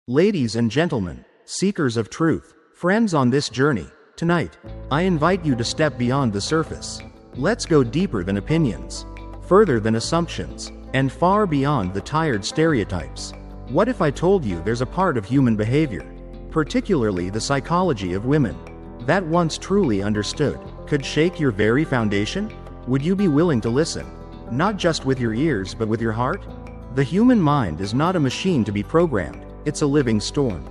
Ladies and gentlemen, seekers of truth, friends on this journey, tonight, I invite you to step beyond the surface. Let's go deeper than opinions, further than assumptions, and far beyond the tired stereotypes. What if I told you there's a part of human behavior, particularly the psychology of women, that once truly understood, could shake your very foundation? Would you be willing to listen? Not just with your ears but with your heart? The human mind is not a machine to be programmed. It's a living storm.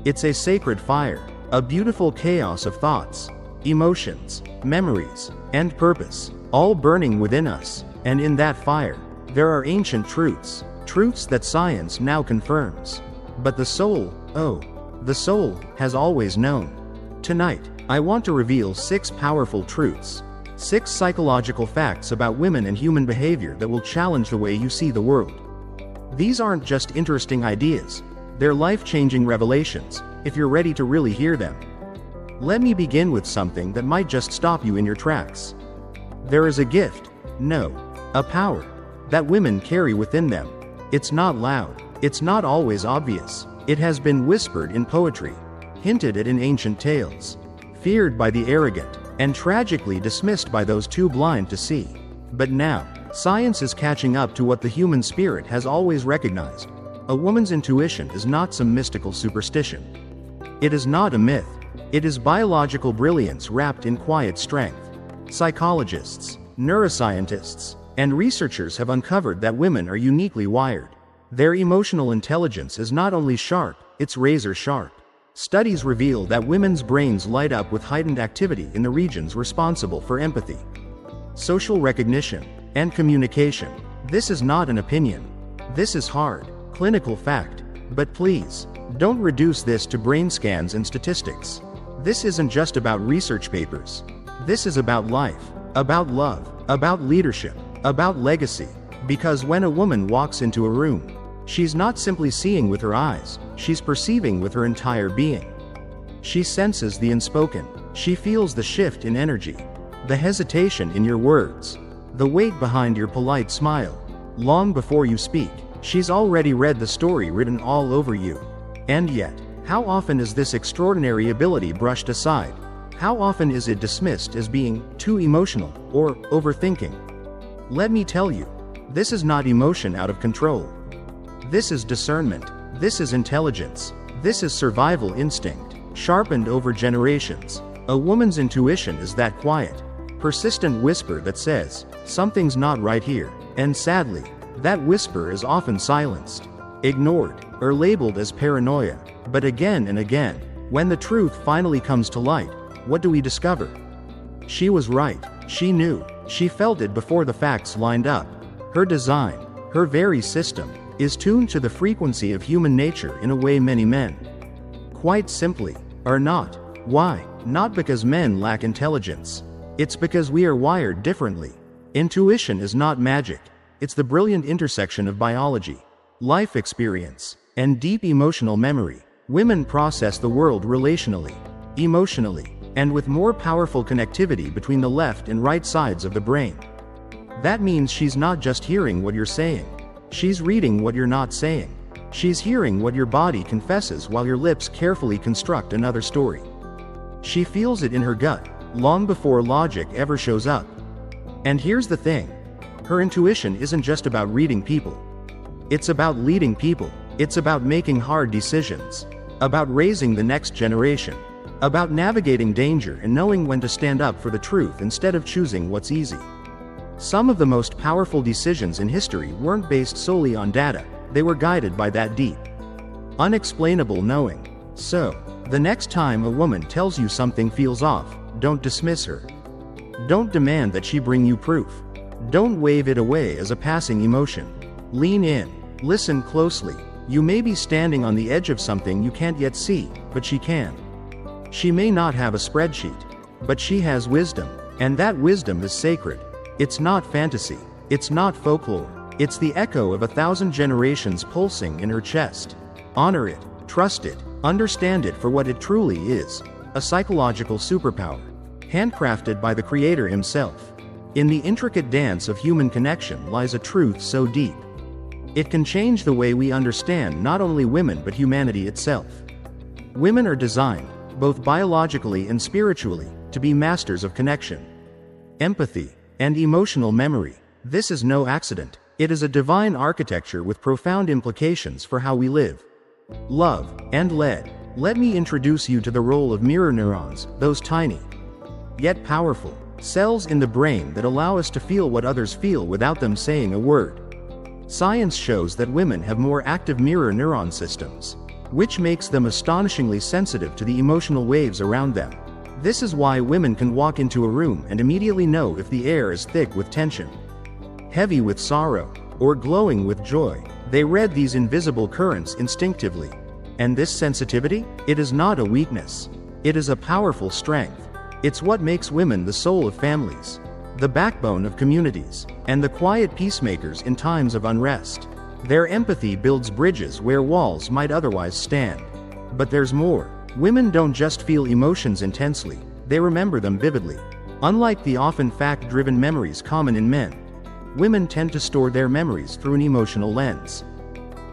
It's a sacred fire, a beautiful chaos of thoughts, emotions, memories, and purpose, all burning within us. And in that fire, there are ancient truths, truths that science now confirms. But the soul, the soul, has always known. Tonight, I want to reveal 6 powerful truths, 6 psychological facts about women and human behavior that will challenge the way you see the world. These aren't just interesting ideas. They're life-changing revelations, if you're ready to really hear them. Let me begin with something that might just stop you in your tracks. There is a gift, a power, that women carry within them. It's not loud, it's not always obvious. It has been whispered in poetry, hinted at in ancient tales, feared by the arrogant, and tragically dismissed by those too blind to see. But now, science is catching up to what the human spirit has always recognized. A woman's intuition is not some mystical superstition. It is not a myth. It is biological brilliance wrapped in quiet strength. Psychologists, neuroscientists, and researchers have uncovered that women are uniquely wired. Their emotional intelligence is not only sharp, it's razor sharp. Studies reveal that women's brains light up with heightened activity in the regions responsible for empathy, social recognition, and communication. This is not an opinion. This is hard, clinical fact. But please, don't reduce this to brain scans and statistics. This isn't just about research papers. This is about life, about love, about leadership, about legacy. Because when a woman walks into a room, she's not simply seeing with her eyes, she's perceiving with her entire being. She senses the unspoken. She feels the shift in energy, the hesitation in your words, the weight behind your polite smile. Long before you speak, she's already read the story written all over you. And yet, how often is this extraordinary ability brushed aside? How often is it dismissed as being too emotional or overthinking? Let me tell you, this is not emotion out of control. This is discernment. This is intelligence. This is survival instinct, sharpened over generations. A woman's intuition is that quiet, persistent whisper that says, something's not right here. And sadly, that whisper is often silenced, ignored, or labeled as paranoia. But again and again, when the truth finally comes to light, what do we discover? She was right. She knew. She felt it before the facts lined up. Her design, her very system, is tuned to the frequency of human nature in a way many men, quite simply, are not. Why? Not because men lack intelligence. It's because we are wired differently. Intuition is not magic. It's the brilliant intersection of biology, life experience, and deep emotional memory. Women process the world relationally, emotionally, and with more powerful connectivity between the left and right sides of the brain. That means she's not just hearing what you're saying. She's reading what you're not saying. She's hearing what your body confesses while your lips carefully construct another story. She feels it in her gut, long before logic ever shows up. And here's the thing. Her intuition isn't just about reading people. It's about leading people. It's about making hard decisions, about raising the next generation, about navigating danger and knowing when to stand up for the truth instead of choosing what's easy. Some of the most powerful decisions in history weren't based solely on data. They were guided by that deep, unexplainable knowing. So, the next time a woman tells you something feels off, don't dismiss her. Don't demand that she bring you proof. Don't wave it away as a passing emotion. Lean in, listen closely. You may be standing on the edge of something you can't yet see, but she can. She may not have a spreadsheet, but she has wisdom, and that wisdom is sacred. It's not fantasy. It's not folklore. It's the echo of 1,000 generations pulsing in her chest. Honor it, trust it, understand it for what it truly is, a psychological superpower, handcrafted by the Creator himself. In the intricate dance of human connection lies a truth so deep, It can change the way we understand not only women but humanity itself. Women are designed, both biologically and spiritually, to be masters of connection, empathy, and emotional memory. This is no accident. It is a divine architecture with profound implications for how we live, love, and lead. Let me introduce you to the role of mirror neurons, those tiny, yet powerful, cells in the brain that allow us to feel what others feel without them saying a word. Science shows that women have more active mirror neuron systems, which makes them astonishingly sensitive to the emotional waves around them. This is why women can walk into a room and immediately know if the air is thick with tension, heavy with sorrow, or glowing with joy. They read these invisible currents instinctively. And this sensitivity? It is not a weakness. It is a powerful strength. It's what makes women the soul of families, the backbone of communities, and the quiet peacemakers in times of unrest. Their empathy builds bridges where walls might otherwise stand. But there's more. Women don't just feel emotions intensely, they remember them vividly. Unlike the often fact-driven memories common in men, women tend to store their memories through an emotional lens.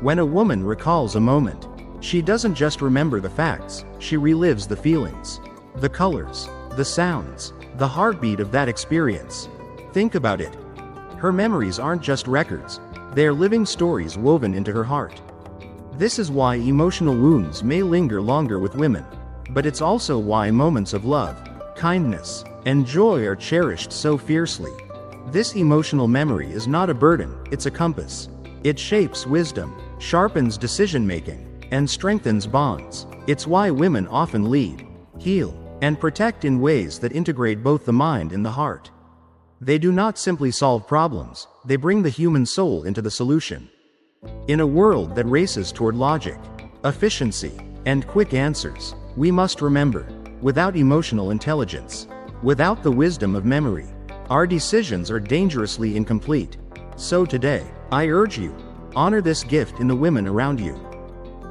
When a woman recalls a moment, she doesn't just remember the facts, she relives the feelings, the colors, the sounds, the heartbeat of that experience. Think about it. Her memories aren't just records, they're living stories woven into her heart. This is why emotional wounds may linger longer with women, but it's also why moments of love, kindness, and joy are cherished so fiercely. This emotional memory is not a burden, it's a compass. It shapes wisdom, sharpens decision-making, and strengthens bonds. It's why women often lead, heal, and protect in ways that integrate both the mind and the heart. They do not simply solve problems, they bring the human soul into the solution. In a world that races toward logic, efficiency, and quick answers, we must remember, without emotional intelligence, without the wisdom of memory, our decisions are dangerously incomplete. So today, I urge you, honor this gift in the women around you.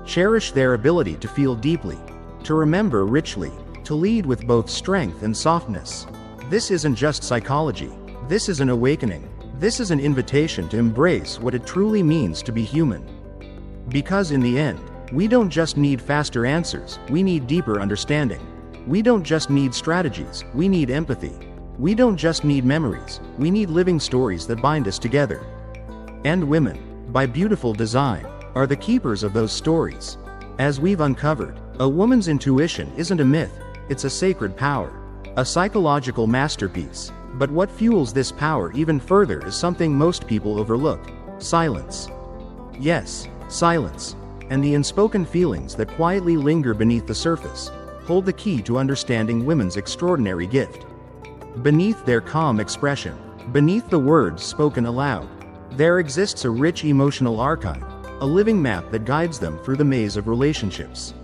Cherish their ability to feel deeply, to remember richly, to lead with both strength and softness. This isn't just psychology. This is an awakening. This is an invitation to embrace what it truly means to be human. Because in the end, we don't just need faster answers, we need deeper understanding. We don't just need strategies, we need empathy. We don't just need memories, we need living stories that bind us together. And women, by beautiful design, are the keepers of those stories. As we've uncovered, a woman's intuition isn't a myth, it's a sacred power, a psychological masterpiece. But what fuels this power even further is something most people overlook: silence. Yes, silence, and the unspoken feelings that quietly linger beneath the surface, hold the key to understanding women's extraordinary gift. Beneath their calm expression, beneath the words spoken aloud, there exists a rich emotional archive, a living map that guides them through the maze of relationships,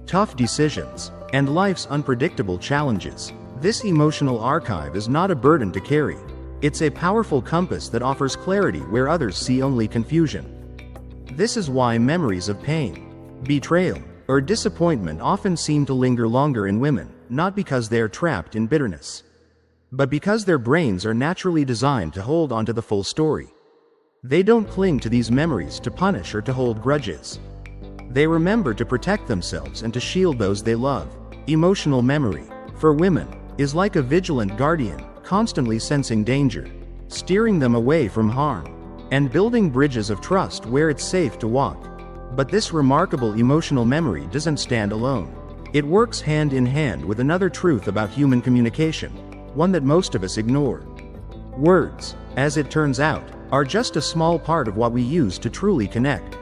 tough decisions, and life's unpredictable challenges. This emotional archive is not a burden to carry. It's a powerful compass that offers clarity where others see only confusion. This is why memories of pain, betrayal, or disappointment often seem to linger longer in women, not because they are trapped in bitterness, but because their brains are naturally designed to hold onto the full story. They don't cling to these memories to punish or to hold grudges. They remember to protect themselves and to shield those they love. Emotional memory, for women, is like a vigilant guardian, constantly sensing danger, steering them away from harm, and building bridges of trust where it's safe to walk. But this remarkable emotional memory doesn't stand alone. It works hand in hand with another truth about human communication, one that most of us ignore. Words, as it turns out, are just a small part of what we use to truly connect.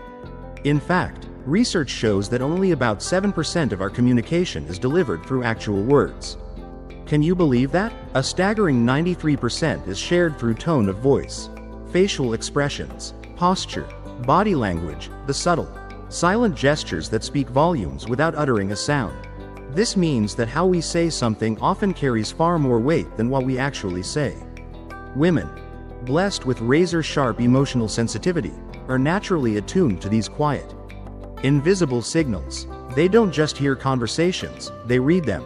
In fact, research shows that only about 7% of our communication is delivered through actual words. Can you believe that? A staggering 93% is shared through tone of voice, facial expressions, posture, body language, the subtle, silent gestures that speak volumes without uttering a sound. This means that how we say something often carries far more weight than what we actually say. Women, blessed with razor-sharp emotional sensitivity, are naturally attuned to these quiet, invisible signals. They don't just hear conversations, they read them.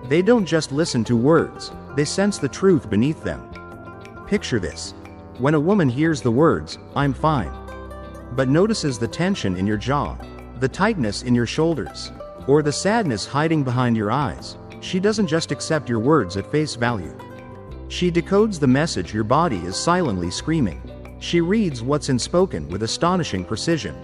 They don't just listen to words, they sense the truth beneath them. Picture this. When a woman hears the words, "I'm fine," but notices the tension in your jaw, the tightness in your shoulders, or the sadness hiding behind your eyes, she doesn't just accept your words at face value. She decodes the message your body is silently screaming. She reads what's unspoken with astonishing precision.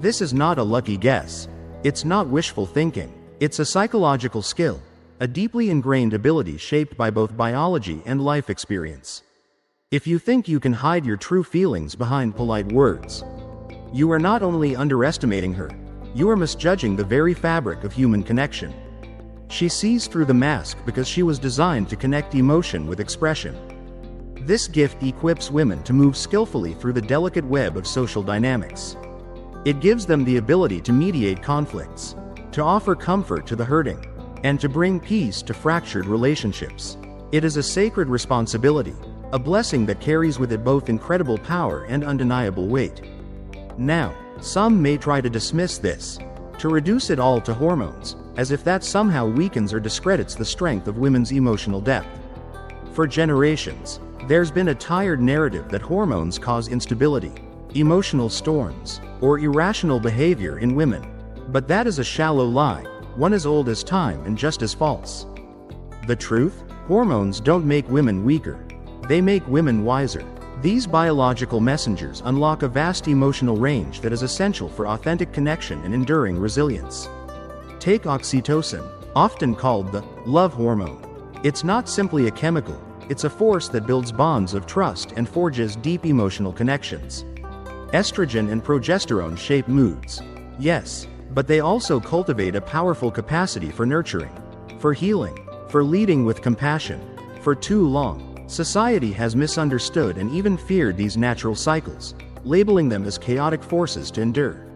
This is not a lucky guess. It's not wishful thinking. It's a psychological skill, a deeply ingrained ability shaped by both biology and life experience. If you think you can hide your true feelings behind polite words, you are not only underestimating her, you are misjudging the very fabric of human connection. She sees through the mask because she was designed to connect emotion with expression. This gift equips women to move skillfully through the delicate web of social dynamics. It gives them the ability to mediate conflicts, to offer comfort to the hurting, and to bring peace to fractured relationships. It is a sacred responsibility, a blessing that carries with it both incredible power and undeniable weight. Now, some may try to dismiss this, to reduce it all to hormones, as if that somehow weakens or discredits the strength of women's emotional depth. For generations, there's been a tired narrative that hormones cause instability, emotional storms, or irrational behavior in women. But that is a shallow lie, one as old as time and just as false. The truth? Hormones don't make women weaker. They make women wiser. These biological messengers unlock a vast emotional range that is essential for authentic connection and enduring resilience. Take oxytocin, often called the love hormone. It's not simply a chemical, it's a force that builds bonds of trust and forges deep emotional connections. Estrogen and progesterone shape moods. Yes, but they also cultivate a powerful capacity for nurturing, for healing, for leading with compassion. For too long, society has misunderstood and even feared these natural cycles, labeling them as chaotic forces to endure.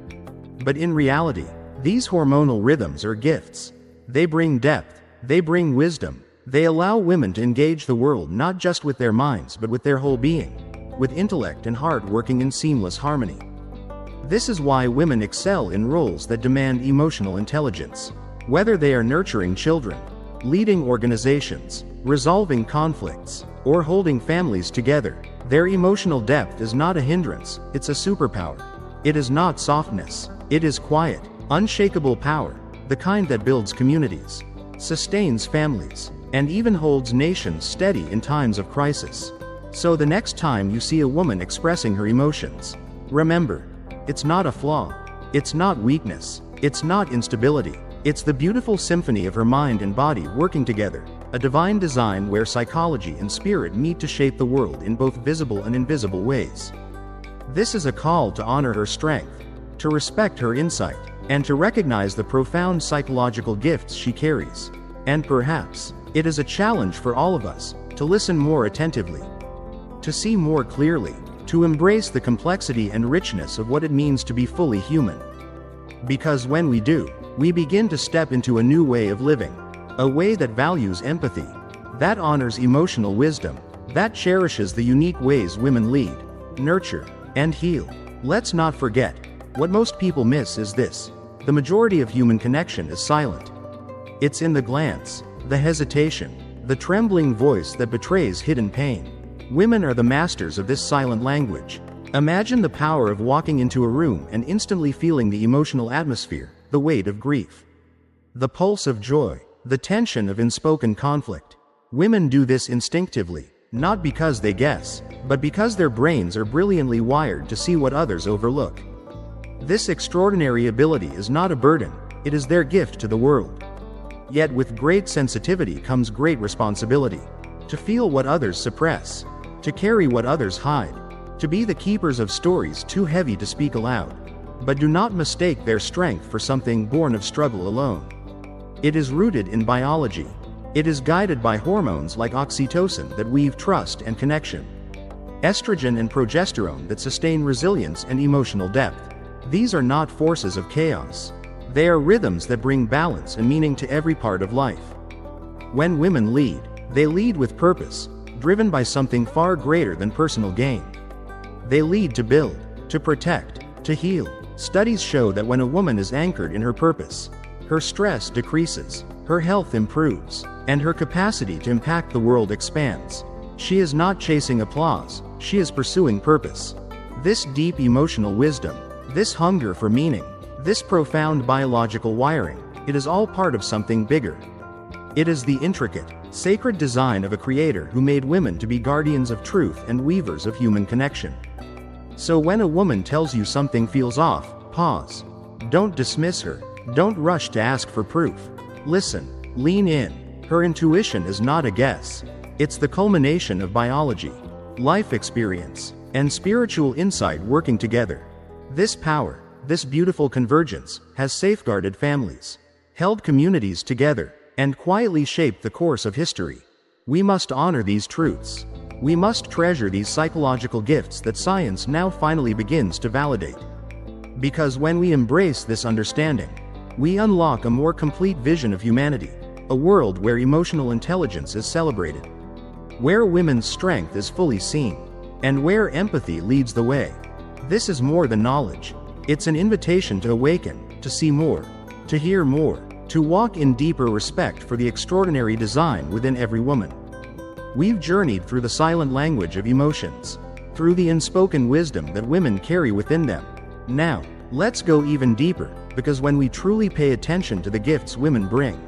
But in reality, these hormonal rhythms are gifts. They bring depth, they bring wisdom, they allow women to engage the world not just with their minds but with their whole being, with intellect and heart working in seamless harmony. This is why women excel in roles that demand emotional intelligence. Whether they are nurturing children, leading organizations, resolving conflicts, or holding families together, their emotional depth is not a hindrance, it's a superpower. It is not softness, it is quiet, unshakable power, the kind that builds communities, sustains families, and even holds nations steady in times of crisis. So the next time you see a woman expressing her emotions, remember, it's not a flaw, it's not weakness, it's not instability, it's the beautiful symphony of her mind and body working together, a divine design where psychology and spirit meet to shape the world in both visible and invisible ways. This is a call to honor her strength, to respect her insight, and to recognize the profound psychological gifts she carries. And perhaps, it is a challenge for all of us, to listen more attentively, to see more clearly, to embrace the complexity and richness of what it means to be fully human. Because when we do, we begin to step into a new way of living, a way that values empathy, that honors emotional wisdom, that cherishes the unique ways women lead, nurture, and heal. Let's not forget, what most people miss is this: the majority of human connection is silent. It's in the glance, the hesitation, the trembling voice that betrays hidden pain. Women are the masters of this silent language. Imagine the power of walking into a room and instantly feeling the emotional atmosphere, the weight of grief, the pulse of joy, the tension of unspoken conflict. Women do this instinctively, not because they guess, but because their brains are brilliantly wired to see what others overlook. This extraordinary ability is not a burden, it is their gift to the world. Yet with great sensitivity comes great responsibility. To feel what others suppress, to carry what others hide, to be the keepers of stories too heavy to speak aloud. But do not mistake their strength for something born of struggle alone. It is rooted in biology. It is guided by hormones like oxytocin that weave trust and connection, estrogen and progesterone that sustain resilience and emotional depth. These are not forces of chaos. They are rhythms that bring balance and meaning to every part of life. When women lead, they lead with purpose, driven by something far greater than personal gain. They lead to build, to protect, to heal. Studies show that when a woman is anchored in her purpose, her stress decreases, her health improves, and her capacity to impact the world expands. She is not chasing applause, she is pursuing purpose. This deep emotional wisdom, this hunger for meaning, this profound biological wiring, it is all part of something bigger. It is the intricate, sacred design of a creator who made women to be guardians of truth and weavers of human connection. So when a woman tells you something feels off, pause. Don't dismiss her. Don't rush to ask for proof. Listen. Lean in. Her intuition is not a guess. It's the culmination of biology, life experience, and spiritual insight working together. This power, this beautiful convergence, has safeguarded families, held communities together, and quietly shaped the course of history. We must honor these truths. We must treasure these psychological gifts that science now finally begins to validate. Because when we embrace this understanding, we unlock a more complete vision of humanity, a world where emotional intelligence is celebrated, where women's strength is fully seen, and where empathy leads the way. This is more than knowledge. It's an invitation to awaken, to see more, to hear more, to walk in deeper respect for the extraordinary design within every woman. We've journeyed through the silent language of emotions, through the unspoken wisdom that women carry within them. Now, let's go even deeper, because when we truly pay attention to the gifts women bring,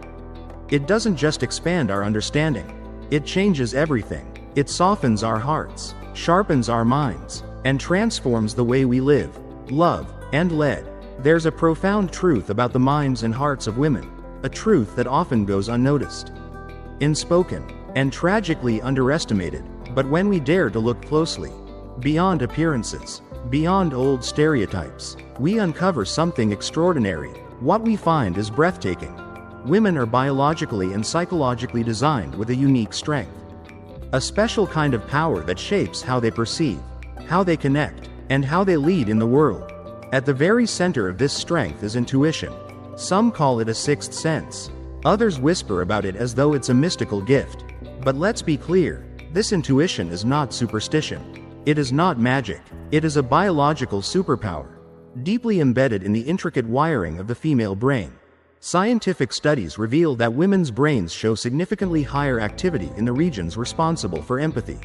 it doesn't just expand our understanding. It changes everything. It softens our hearts, sharpens our minds, and transforms the way we live, love, and lead. There's a profound truth about the minds and hearts of women, a truth that often goes unnoticed, unspoken, and tragically underestimated. But when we dare to look closely, beyond appearances, beyond old stereotypes, we uncover something extraordinary. What we find is breathtaking. Women are biologically and psychologically designed with a unique strength, a special kind of power that shapes how they perceive, how they connect, and how they lead in the world. At the very center of this strength is intuition. Some call it a sixth sense. Others whisper about it as though it's a mystical gift. But let's be clear, this intuition is not superstition. It is not magic. It is a biological superpower, deeply embedded in the intricate wiring of the female brain. Scientific studies reveal that women's brains show significantly higher activity in the regions responsible for empathy,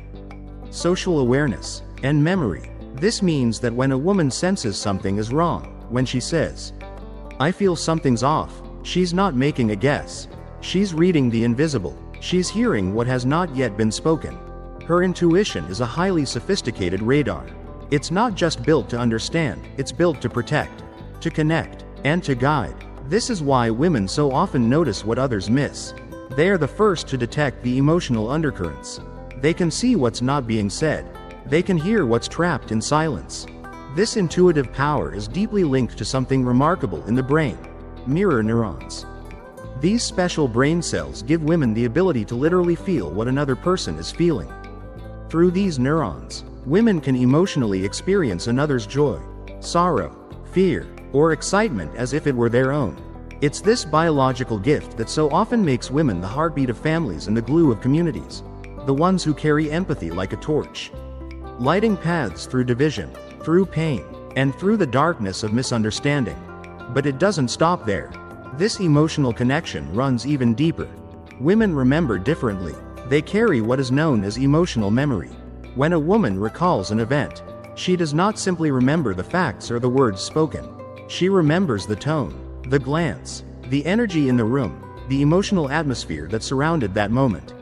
social awareness, and memory. This means that when a woman senses something is wrong, when she says, "I feel something's off," she's not making a guess. She's reading the invisible. She's hearing what has not yet been spoken. Her intuition is a highly sophisticated radar. It's not just built to understand, it's built to protect, to connect, and to guide. This is why women so often notice what others miss. They are the first to detect the emotional undercurrents. They can see what's not being said. They can hear what's trapped in silence. This intuitive power is deeply linked to something remarkable in the brain: mirror neurons. These special brain cells give women the ability to literally feel what another person is feeling. Through these neurons, women can emotionally experience another's joy, sorrow, fear, or excitement as if it were their own. It's this biological gift that so often makes women the heartbeat of families and the glue of communities, the ones who carry empathy like a torch, lighting paths through division, through pain, and through the darkness of misunderstanding. But it doesn't stop there. This emotional connection runs even deeper. Women remember differently. They carry what is known as emotional memory. When a woman recalls an event, she does not simply remember the facts or the words spoken. She remembers the tone, the glance, the energy in the room, the emotional atmosphere that surrounded that moment.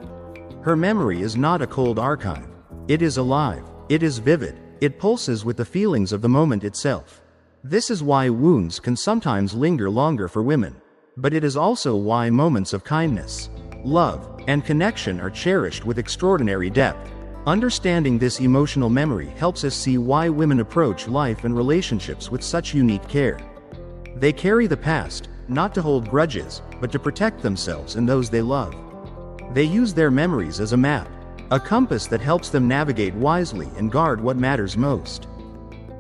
Her memory is not a cold archive. It is alive. It is vivid. It pulses with the feelings of the moment itself. This is why wounds can sometimes linger longer for women. But it is also why moments of kindness, love, and connection are cherished with extraordinary depth. Understanding this emotional memory helps us see why women approach life and relationships with such unique care. They carry the past, not to hold grudges, but to protect themselves and those they love. They use their memories as a map, a compass that helps them navigate wisely and guard what matters most.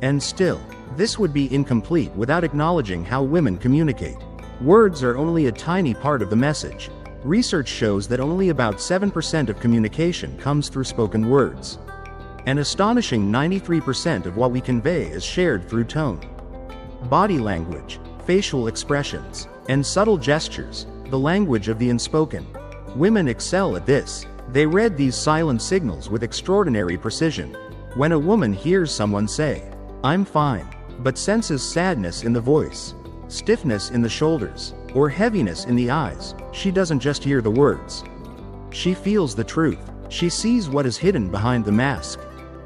And still, this would be incomplete without acknowledging how women communicate. Words are only a tiny part of the message. Research shows that only about 7% of communication comes through spoken words. An astonishing 93% of what we convey is shared through tone, body language, facial expressions, and subtle gestures, the language of the unspoken. Women excel at this. They read these silent signals with extraordinary precision. When a woman hears someone say, "I'm fine," but senses sadness in the voice, stiffness in the shoulders, or heaviness in the eyes, she doesn't just hear the words. She feels the truth. She sees what is hidden behind the mask.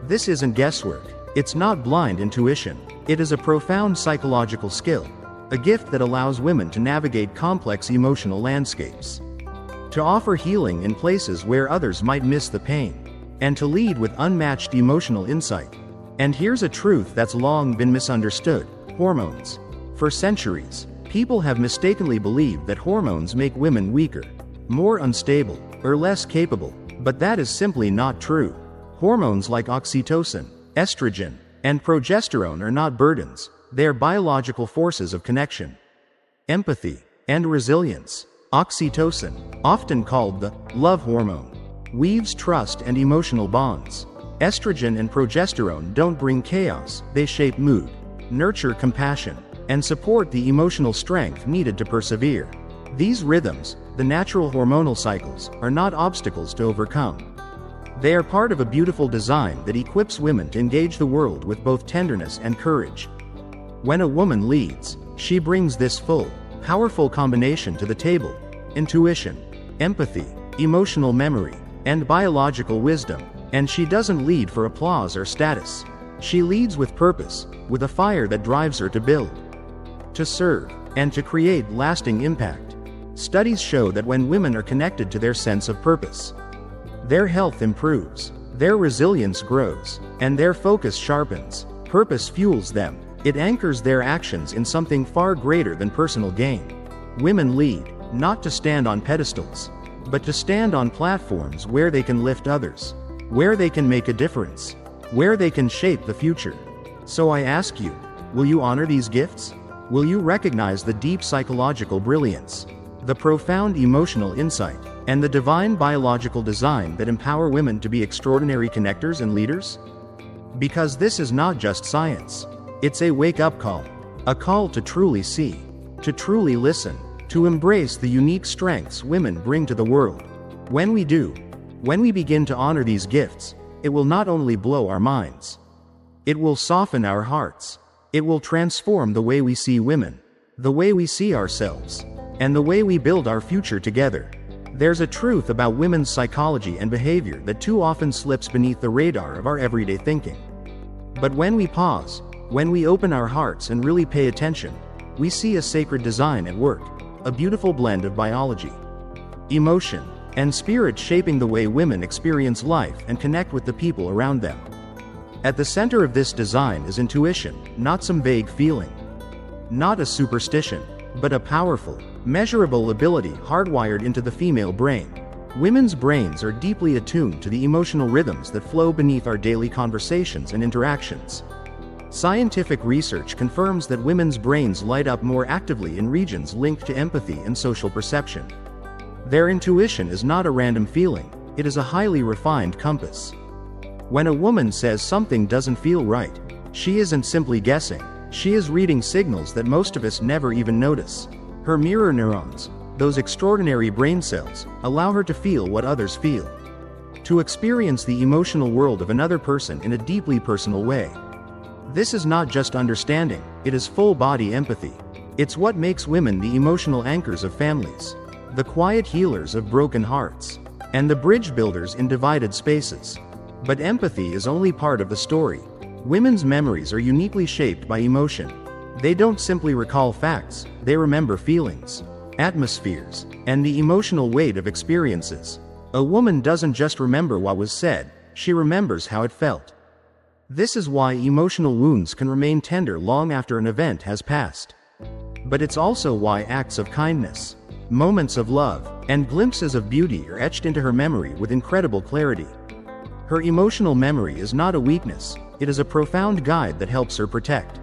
This isn't guesswork. It's not blind intuition. It is a profound psychological skill, a gift that allows women to navigate complex emotional landscapes, to offer healing in places where others might miss the pain, and to lead with unmatched emotional insight. And here's a truth that's long been misunderstood: hormones. For centuries, people have mistakenly believed that hormones make women weaker, more unstable, or less capable, but that is simply not true. Hormones like oxytocin, estrogen, and progesterone are not burdens. They are biological forces of connection, empathy, and resilience. Oxytocin, often called the love hormone, weaves trust and emotional bonds. Estrogen and progesterone don't bring chaos, they shape mood, nurture compassion, and support the emotional strength needed to persevere. These rhythms, the natural hormonal cycles, are not obstacles to overcome. They are part of a beautiful design that equips women to engage the world with both tenderness and courage. When a woman leads, she brings this full, powerful combination to the table: intuition, empathy, emotional memory, and biological wisdom. And she doesn't lead for applause or status. She leads with purpose, with a fire that drives her to build, to serve, and to create lasting impact. Studies show that when women are connected to their sense of purpose, their health improves, their resilience grows, and their focus sharpens. Purpose fuels them. It anchors their actions in something far greater than personal gain. Women lead, not to stand on pedestals, but to stand on platforms where they can lift others, where they can make a difference, where they can shape the future. So I ask you, will you honor these gifts? Will you recognize the deep psychological brilliance, the profound emotional insight, and the divine biological design that empower women to be extraordinary connectors and leaders? Because this is not just science. It's a wake-up call. A call to truly see, to truly listen, to embrace the unique strengths women bring to the world. When we do, when we begin to honor these gifts, it will not only blow our minds, it will soften our hearts. It will transform the way we see women, the way we see ourselves, and the way we build our future together. There's a truth about women's psychology and behavior that too often slips beneath the radar of our everyday thinking. But when we pause, when we open our hearts and really pay attention, we see a sacred design at work, a beautiful blend of biology, emotion, and spirit shaping the way women experience life and connect with the people around them. At the center of this design is intuition, not some vague feeling, not a superstition, but a powerful, measurable ability hardwired into the female brain. Women's brains are deeply attuned to the emotional rhythms that flow beneath our daily conversations and interactions. Scientific research confirms that women's brains light up more actively in regions linked to empathy and social perception. Their intuition is not a random feeling, it is a highly refined compass. When a woman says something doesn't feel right, she isn't simply guessing, she is reading signals that most of us never even notice. Her mirror neurons, those extraordinary brain cells, allow her to feel what others feel, to experience the emotional world of another person in a deeply personal way. This is not just understanding, it is full-body empathy. It's what makes women the emotional anchors of families, the quiet healers of broken hearts, and the bridge builders in divided spaces. But empathy is only part of the story. Women's memories are uniquely shaped by emotion. They don't simply recall facts, they remember feelings, atmospheres, and the emotional weight of experiences. A woman doesn't just remember what was said, she remembers how it felt. This is why emotional wounds can remain tender long after an event has passed. But it's also why acts of kindness, moments of love, and glimpses of beauty are etched into her memory with incredible clarity. Her emotional memory is not a weakness, it is a profound guide that helps her protect,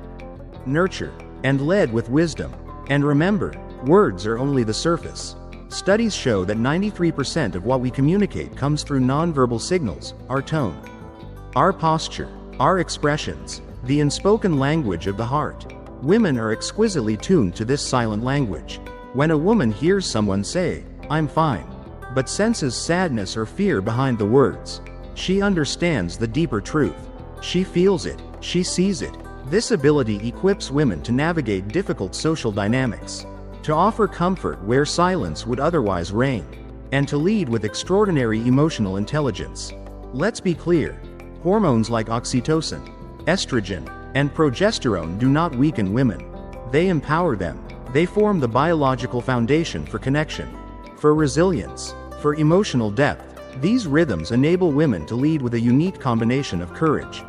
nurture, and lead with wisdom. And remember, words are only the surface. Studies show that 93% of what we communicate comes through nonverbal signals: our tone, our posture, our expressions, the unspoken language of the heart. Women are exquisitely tuned to this silent language. When a woman hears someone say, "I'm fine," but senses sadness or fear behind the words, she understands the deeper truth. She feels it, she sees it, This ability equips women to navigate difficult social dynamics, to offer comfort where silence would otherwise reign, and to lead with extraordinary emotional intelligence. Let's be clear, hormones like oxytocin, estrogen, and progesterone do not weaken women. They empower them. They form the biological foundation for connection, for resilience, for emotional depth. These rhythms enable women to lead with a unique combination of courage,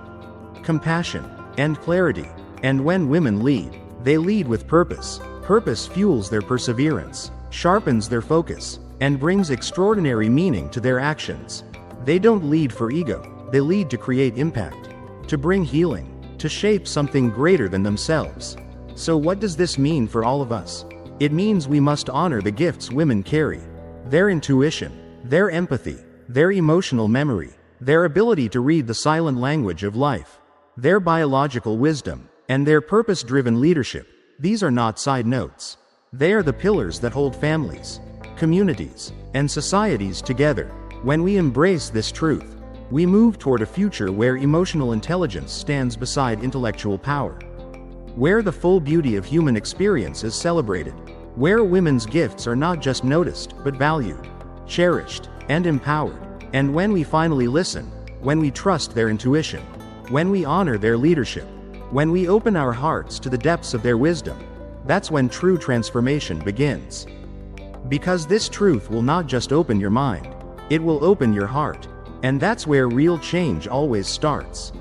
compassion, and clarity. And when women lead, they lead with purpose. Purpose fuels their perseverance, sharpens their focus, and brings extraordinary meaning to their actions. They don't lead for ego, they lead to create impact, to bring healing, to shape something greater than themselves. So what does this mean for all of us? It means we must honor the gifts women carry: their intuition, their empathy, their emotional memory, their ability to read the silent language of life, their biological wisdom, and their purpose-driven leadership. These are not side notes. They are the pillars that hold families, communities, and societies together. When we embrace this truth, we move toward a future where emotional intelligence stands beside intellectual power, where the full beauty of human experience is celebrated, where women's gifts are not just noticed, but valued, cherished, and empowered. And when we finally listen, when we trust their intuition, when we honor their leadership, when we open our hearts to the depths of their wisdom, that's when true transformation begins. Because this truth will not just open your mind, it will open your heart. And that's where real change always starts.